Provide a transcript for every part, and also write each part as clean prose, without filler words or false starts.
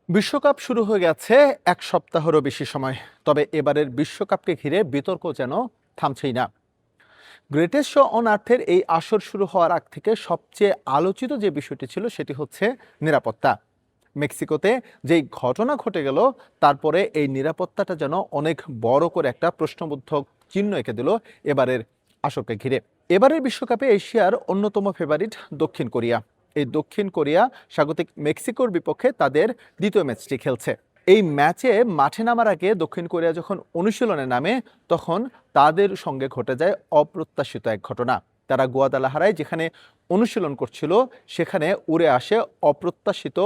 বিশ্বকাপ শুরু হয়ে গেছে এক সপ্তাহেরও বেশি সময়। তবে এবারের বিশ্বকাপকে ঘিরে বিতর্ক যেন থামছেই না। গ্রেটেস্ট শো অন আর্থের এই আসর শুরু হওয়ার আগ থেকে সবচেয়ে আলোচিত যে বিষয়টি ছিল সেটি হচ্ছে নিরাপত্তা। মেক্সিকোতে যেই ঘটনা ঘটে গেল, তারপরে এই নিরাপত্তাটা যেন অনেক বড় করে একটা প্রশ্নবোধক চিহ্ন এঁকে দিল এবারের আসরকে ঘিরে। এবারের বিশ্বকাপে এশিয়ার অন্যতম ফেভারিট দক্ষিণ কোরিয়া। এই দক্ষিণ কোরিয়া স্বাগতিক মেক্সিকোর বিপক্ষে তাদের দ্বিতীয় ম্যাচটি খেলছে। এই ম্যাচে মাঠে নামার আগে দক্ষিণ কোরিয়া যখন অনুশীলনে নামে, তখন তাদের সঙ্গে ঘটে যায় অপ্রত্যাশিত এক ঘটনা। তারা গুয়াদালাহারায় যেখানে অনুশীলন করছিল, সেখানে উড়ে আসে অপ্রত্যাশিত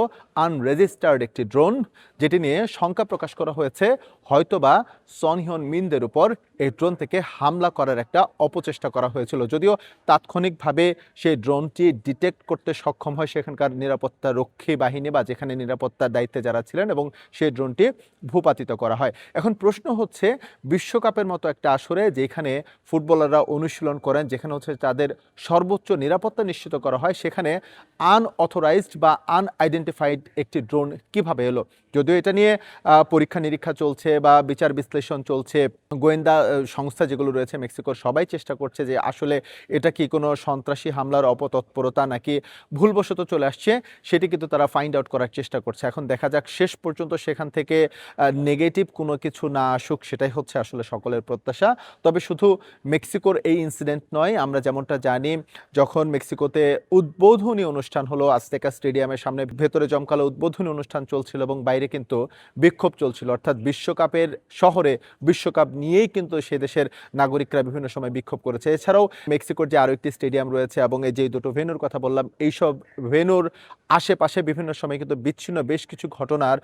আনরেজিস্টার্ড একটি ড্রোন, যেটি নিয়ে শঙ্কা প্রকাশ করা হয়েছে হয়তোবা সন হিয়ন মিনদের উপর এই ড্রোন থেকে হামলা করার একটা অপচেষ্টা করা হয়েছিল। যদিও তাৎক্ষণিকভাবে সেই ড্রোনটি ডিটেক্ট করতে সক্ষম হয় সেখানকার নিরাপত্তা রক্ষী বাহিনী বা যেখানে নিরাপত্তার দায়িত্বে যারা ছিলেন, এবং সেই ড্রোনটি ভূপাতিত করা হয়। এখন প্রশ্ন হচ্ছে, বিশ্বকাপের মতো একটা আসরে যেখানে ফুটবলাররা অনুশীলন করেন, যেখানে হচ্ছে তাদের সর্বোচ্চ নিরাপত্তা নিশ্চিত করা হয়, সেখানে আনঅথরাইজড বা আনআইডেন্টিফাইড একটি ড্রোন কিভাবে এলো? যদিও এটা নিয়ে পরীক্ষা নিরীক্ষা চলছে বা বিচার বিশ্লেষণ চলছে, গোয়েন্দা সংস্থা যেগুলো রয়েছে মেক্সিকোর সবাই চেষ্টা করছে যে আসলে এটা কি কোনো সন্ত্রাসী হামলার অপতৎপরতা নাকি ভুলবশত চলে আসছে, সেটি কিন্তু তারা ফাইন্ড আউট করার চেষ্টা করছে। এখন দেখা যাক শেষ পর্যন্ত সেখান থেকে নেগেটিভ কোনো কিছু না আসুক, সেটাই হচ্ছে আসলে সকলের প্রত্যাশা। তবে শুধু মেক্সিকোর এই ইনসিডেন্ট নয়, আমরা যেমনটা জানি যখন মেক্সিকোতে উদ্বোধনী অনুষ্ঠান হলো আজতেকা স্টেডিয়ামের সামনে, ভেতরে জমকালো উদ্বোধনী অনুষ্ঠান চলছিল এবং বাইরে কিন্তু বিক্ষোভ চলছিল। অর্থাৎ বিশ্বকাপের শহরে বিশ্বকাপ নিয়েই কিন্তু সে দেশের নাগরিকরা বিভিন্ন সময় বিক্ষোভ করেছে। এছাড়াও মেক্সিকোর যে আরও একটি স্টেডিয়াম রয়েছে এবং এই যে দুটো ভেন্যুর কথা বললাম, এইসব ভেন্যুর আশেপাশে বিভিন্ন সময় কিন্তু বিচ্ছিন্ন বেশ কিছু ঘটনার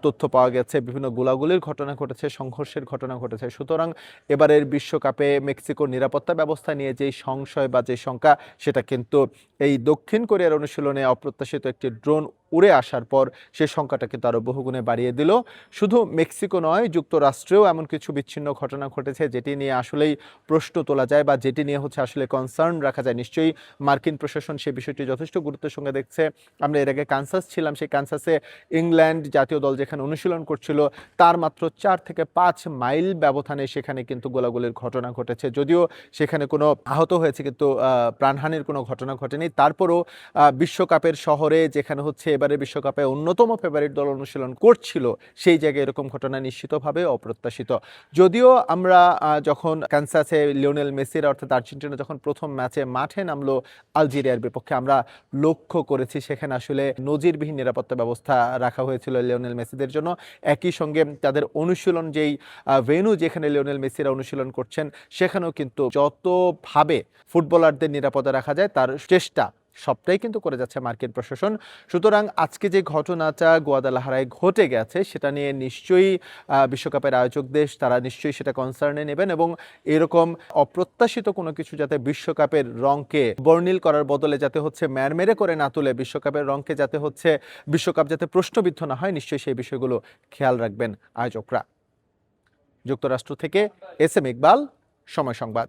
তথ্য পাওয়া গেছে। বিভিন্ন গোলাগুলির ঘটনা ঘটেছে, সংঘর্ষের ঘটনা ঘটেছে। সুতরাং এবারের বিশ্বকাপে মেক্সিকোর নিরাপত্তা ব্যবস্থা নিয়ে যেই সংশয় বা যে শঙ্কা, সেটা কিন্তু এই দক্ষিণ কোরিয়ার অনুশীলনে অপ্রত্যাশিত একটি ড্রোন উড়ে আসার পর সে সংখ্যাটা কিন্তু আরো বহুগুণে বাড়িয়ে দিল। শুধু মেক্সিকো নয়, যুক্তরাষ্ট্রেও এমন কিছু বিচ্ছিন্ন ঘটনা ঘটেছে যেটি নিয়ে আসলেই প্রশ্ন তোলা যায় বা যেটি নিয়ে হচ্ছে আসলে কনসার্ন রাখা যায়। নিশ্চয়ই মার্কিন প্রশাসন সেই বিষয়টি যথেষ্ট গুরুত্বের সঙ্গে দেখছে। আমরা এর আগে কানসাস ছিলাম, সেই কানসাসে ইংল্যান্ড জাতীয় দল যেখানে অনুশীলন করছিল, তার মাত্র 4 থেকে 5 মাইল ব্যবধানে সেখানে কিন্তু গোলাগুলির ঘটনা ঘটেছে। যদিও সেখানে কোনো আহত হয়েছে, কিন্তু প্রাণহানির কোনো ঘটনা ঘটেনি। তারপরও বিশ্বকাপের শহরে, যেখানে হচ্ছে এবারে বিশ্বকাপে অন্যতম ফেভারিট দল অনুশীলন করছিল, সেই জায়গায় এরকম ঘটনা নিশ্চিতভাবে অপ্রত্যাশিত। যদিও আমরা যখন কানসাসে লিওনেল মেসির অর্থাৎ আর্জেন্টিনা যখন প্রথম ম্যাচে মাঠে নামলো আলজেরিয়ার বিপক্ষে, আমরা লক্ষ্য করেছি সেখানে আসলে নজিরবিহীন নিরাপত্তা ব্যবস্থা রাখা হয়েছিল লিওনেল মেসিদের জন্য। একই সঙ্গে তাদের অনুশীলন যেই ভেন্যু যেখানে লিওনেল মেসিরা অনুশীলন করছেন, সেখানেও কিন্তু যতভাবে ফুটবলারদের নিরাপদে রাখা যায় তার চেষ্টা সবটাই কিন্তু করে যাচ্ছে মার্কিন প্রশাসন। সুতরাং আজকে যে ঘটনাটা গুয়াদালাহারায় ঘটে গেছে, সেটা নিয়ে নিশ্চয়ই বিশ্বকাপের আয়োজক দেশ তারা নিশ্চয়ই সেটা কনসার্নে নেবেন, এবং এরকম অপ্রত্যাশিত কোনো কিছু যাতে বিশ্বকাপের রংকে বর্ণিল করার বদলে যাতে হচ্ছে ম্যারমেরে করে না তুলে, বিশ্বকাপের রংকে যাতে হচ্ছে বিশ্বকাপ যাতে প্রশ্নবিদ্ধ না হয়, নিশ্চয়ই সেই বিষয়গুলো খেয়াল রাখবেন আয়োজকরা। যুক্তরাষ্ট্র থেকে এস এম ইকবাল, সময় সংবাদ।